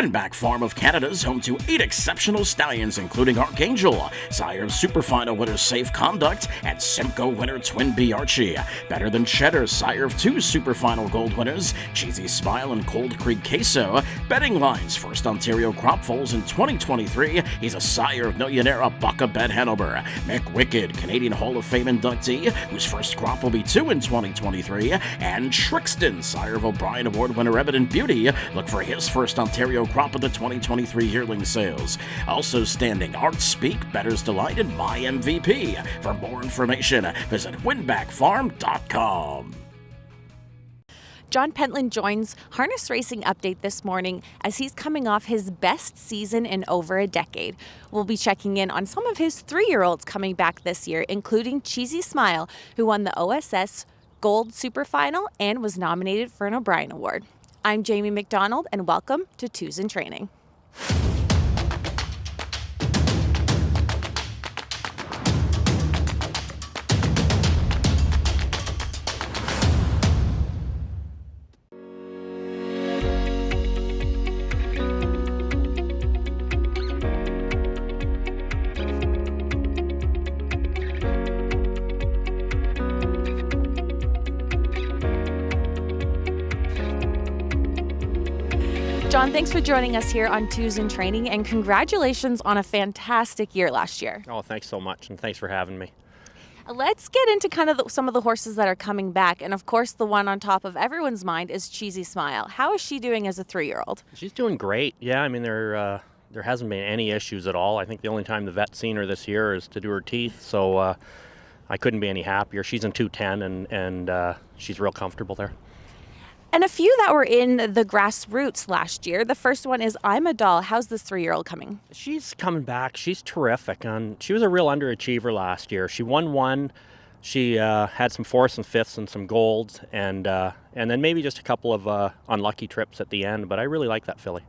Winback Farm of Canada is home to 8 exceptional stallions, including Archangel, sire of Superfinal winner Safe Conduct, and Simcoe winner Twin B Archie. Better Than Cheddar, sire of 2 Superfinal Gold winners, Cheesy Smile and Cold Creek Queso. Betting lines, first Ontario crop foals in 2023. He's a sire of Millionaire Bucka Bet Hanover. Mick Wicked, Canadian Hall of Fame inductee, whose first crop will be 2 in 2023. And Trixton, sire of O'Brien Award winner Evident Beauty. Look for his first Ontario crop of the 2023 yearling sales. Also standing, Art Speak, Better's Delight, and My MVP. For more information, visit winbackfarm.com. John Pentland joins Harness Racing Update this morning as he's coming off his best season in over a decade. We'll be checking in on some of his 3-year-olds coming back this year, including Cheesy Smile, who won the OSS Gold Super Final and was nominated for an O'Brien Award. I'm Jaimi MacDonald, and welcome to Twos in Training. John, thanks for joining us here on Twos in Training, and congratulations on a fantastic year last year. Oh, thanks so much, and thanks for having me. Let's get into kind of some of the horses that are coming back, and of course the one on top of everyone's mind is Cheesy Smile. How is she doing as a 3-year-old? She's doing great. Yeah, I mean, there hasn't been any issues at all. I think the only time the vet's seen her this year is to do her teeth, so I couldn't be any happier. She's in 210, and she's real comfortable there. And a few that were in the grassroots last year. The first one is I'm a Doll. How's this 3-year-old coming? She's coming back. She's terrific. And she was a real underachiever last year. She won one. She had some 4th and 5ths and some golds, and then maybe just a couple of unlucky trips at the end. But I really like that filly.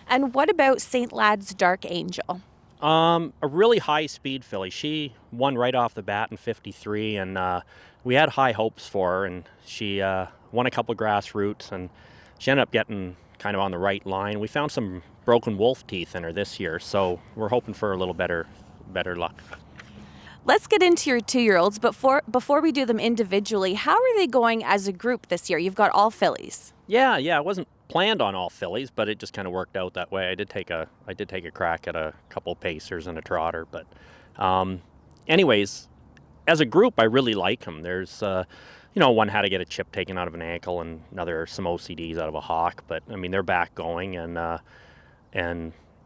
And what about St. Lad's Dark Angel? A really high-speed filly. She won right off the bat in 53, and we had high hopes for her, and she won a couple of grassroots, and she ended up getting kind of on the right line. We found some broken wolf teeth in her this year, so we're hoping for a little better luck. Let's get into your 2-year-olds, but before we do them individually, how are they going as a group this year? You've got all fillies. Yeah, it wasn't planned on all fillies, but it just kind of worked out that way. I did take a crack at a couple of pacers and a trotter, but anyways, as a group, I really like them. There's one had to get a chip taken out of an ankle, and another some OCDs out of a hock. But I mean, they're back going, and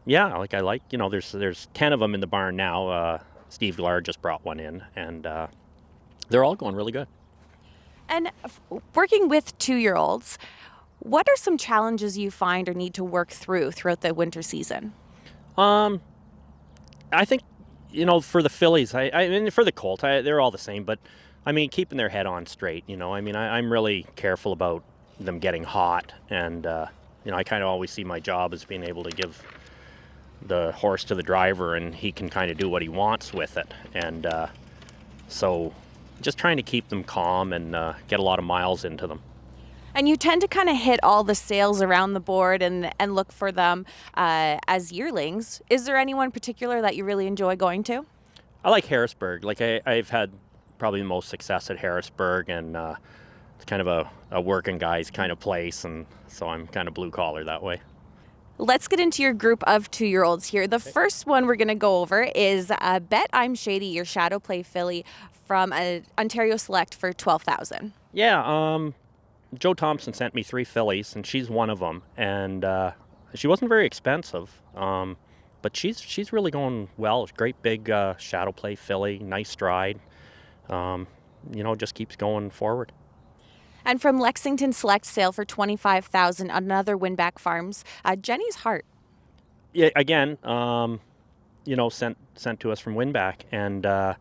yeah, there's 10 of them in the barn now. Steve Glar just brought one in, and they're all going really good. And working with 2-year-olds, what are some challenges you find or need to work throughout the winter season? I think for the fillies, I mean for the colt, they're all the same, but. I mean, keeping their head on straight, I mean, I'm really careful about them getting hot, and, I kind of always see my job as being able to give the horse to the driver, and he can kind of do what he wants with it. And so just trying to keep them calm and get a lot of miles into them. And you tend to kind of hit all the sales around the board and look for them as yearlings. Is there anyone particular that you really enjoy going to? I like Harrisburg. Like I've had probably the most success at Harrisburg, and it's kind of a working guy's kind of place, and so I'm kind of blue collar that way. Let's get into your group of 2-year-olds here. The first one we're going to go over is Bet I'm Shady, your shadow play filly from Ontario Select for $12,000. Yeah, Joe Thompson sent me 3 fillies, and she's one of them, and she wasn't very expensive, but she's really going well. Great big shadow play filly, nice stride. Just keeps going forward. And from Lexington Select sale for $25,000, another Winback Farms, Jenny's Heart. Yeah, again, sent to us from Winback, and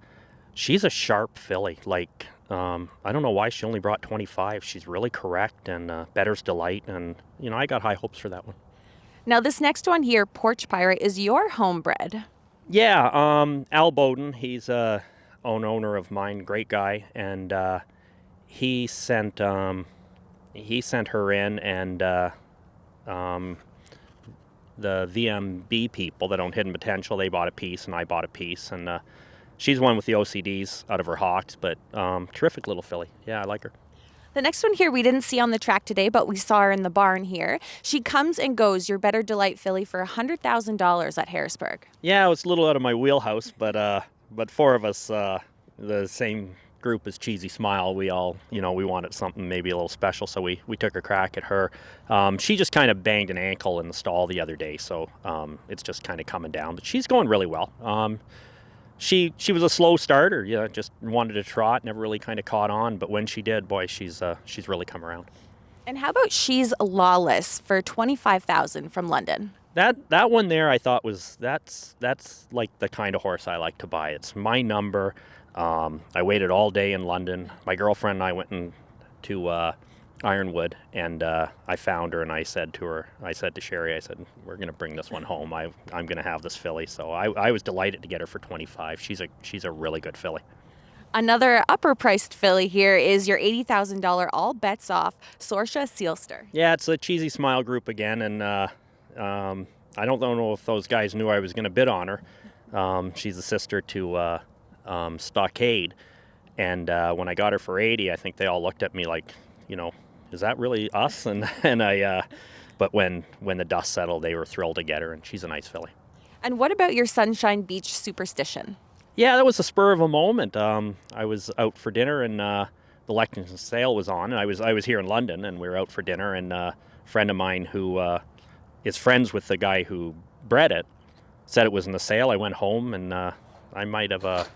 she's a sharp filly. Like, I don't know why she only brought 25. She's really correct, and Better's Delight, and I got high hopes for that one. Now this next one here, Porch Pirate, is your homebred. Yeah, Al Bowden, he's owner of mine, great guy, and he sent her in, and VMB people that own Hidden Potential, they bought a piece and I bought a piece, and she's one with the OCDs out of her hocks, but terrific little filly. Yeah, I like her. The next one here we didn't see on the track today, but we saw her in the barn here. She comes and goes, your Better Delight filly, for $100,000 at Harrisburg. Yeah, it was a little out of my wheelhouse, but four of us, the same group as Cheesy Smile, we all, we wanted something maybe a little special, so we took a crack at her. She just kind of banged an ankle in the stall the other day, so it's just kind of coming down, but she's going really well. She was a slow starter, just wanted to trot, never really kind of caught on, but when she did, boy, she's really come around. And how about She's Lawless for $25,000 from London? That one there, I thought that's like the kind of horse I like to buy. It's my number. I waited all day in London. My girlfriend and I went to Ironwood, and I found her, and I said to Sherry, we're going to bring this one home. I'm going to have this filly. So I was delighted to get her for $25,000. She's a really good filly. Another upper-priced filly here is your $80,000 all bets off Sorsha Sealster. Yeah, it's a Cheesy Smile group again, and I don't know if those guys knew I was going to bid on her. She's the sister to Stockade, and when I got her for $80,000, I think they all looked at me like, is that really us? And I, but when the dust settled, they were thrilled to get her, and she's a nice filly. And what about your Sunshine Beach Superstition? Yeah, that was a spur of a moment. I was out for dinner, and the Lexington sale was on, and I was here in London, and we were out for dinner, and a friend of mine who is friends with the guy who bred it said it was in the sale. I went home, and I might have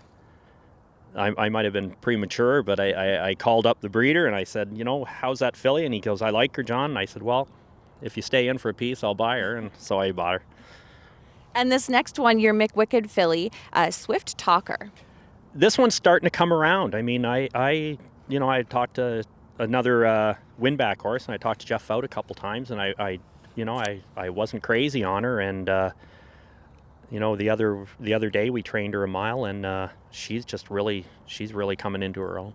been premature, but I called up the breeder and I said, how's that filly? And he goes, I like her, John. And I said, well, if you stay in for a piece, I'll buy her. And so I bought her. And this next one, your McWicked filly, Swift Talker. This one's starting to come around. I mean, I talked to another Winback horse, and I talked to Jeff Fout a couple times, and I wasn't crazy on her. And the other day we trained her a mile, and she's really coming into her own.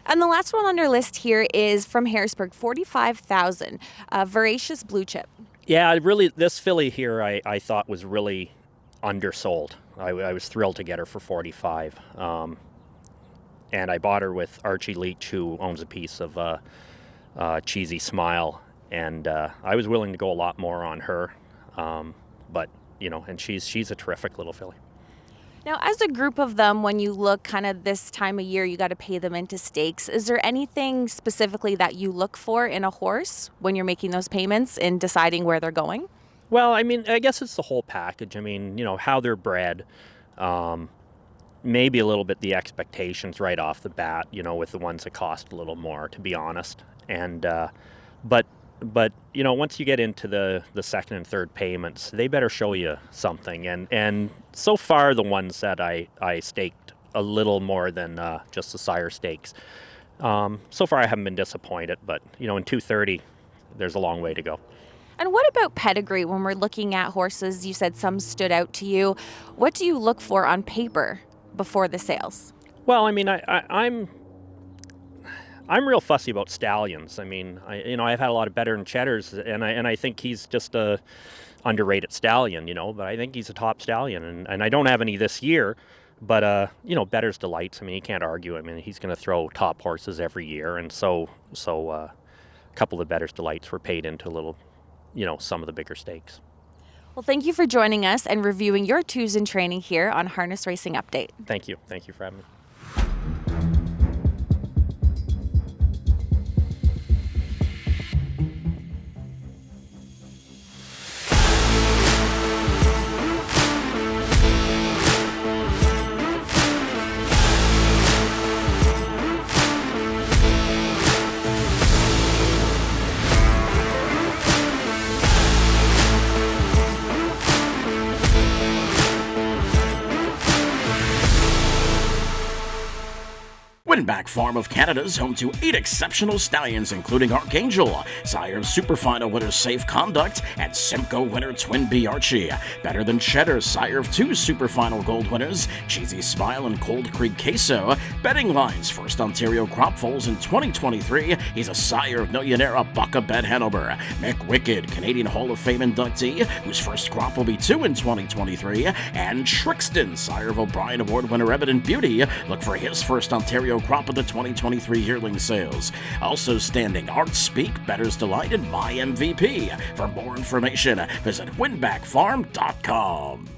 And the last one on our list here is from Harrisburg, $45,000, Voracious Blue Chip. Yeah, really, this filly here I thought was really undersold. I was thrilled to get her for $45,000, and I bought her with Archie Leach, who owns a piece of Cheesy Smile, and I was willing to go a lot more on her, but. And she's a terrific little filly. Now, as a group of them, when you look kind of this time of year, you got to pay them into stakes. Is there anything specifically that you look for in a horse when you're making those payments and deciding where they're going? Well, I mean, I guess it's the whole package. I mean, how they're bred, maybe a little bit the expectations right off the bat, with the ones that cost a little more, to be honest. And but once you get into the second and third payments, they better show you something. And so far, the ones that I staked a little more than just the sire stakes. So far, I haven't been disappointed. But in 230, there's a long way to go. And what about pedigree? When we're looking at horses, you said some stood out to you. What do you look for on paper before the sales? Well, I mean, I'm real fussy about stallions. I mean, I've had a lot of Better and Cheddars, and I think he's just a underrated stallion, but I think he's a top stallion, and I don't have any this year, but Better's Delights. I mean, you can't argue. I mean, he's going to throw top horses every year, and so a couple of Better's Delights were paid into a little, some of the bigger stakes. Well, thank you for joining us and reviewing your twos in training here on Harness Racing Update. Thank you for having me. Winback Farm of Canada's home to 8 exceptional stallions, including Archangel, sire of Superfinal winner Safe Conduct, and Simcoe winner Twin B Archie. Better than Cheddar, sire of 2 Superfinal Gold winners Cheesy Smile and Cold Creek Queso. Betting lines: first Ontario crop foals in 2023. He's a sire of Millionaire Bucka Bet Hanover. McWicked, Canadian Hall of Fame inductee, whose first crop will be 2 in 2023. And Trixton, sire of O'Brien Award winner Evident Beauty. Look for his first Ontario crop of the 2023 yearling sales. Also standing, Art Speak, Better's Delight, and My MVP. For more information, visit winbackfarm.com.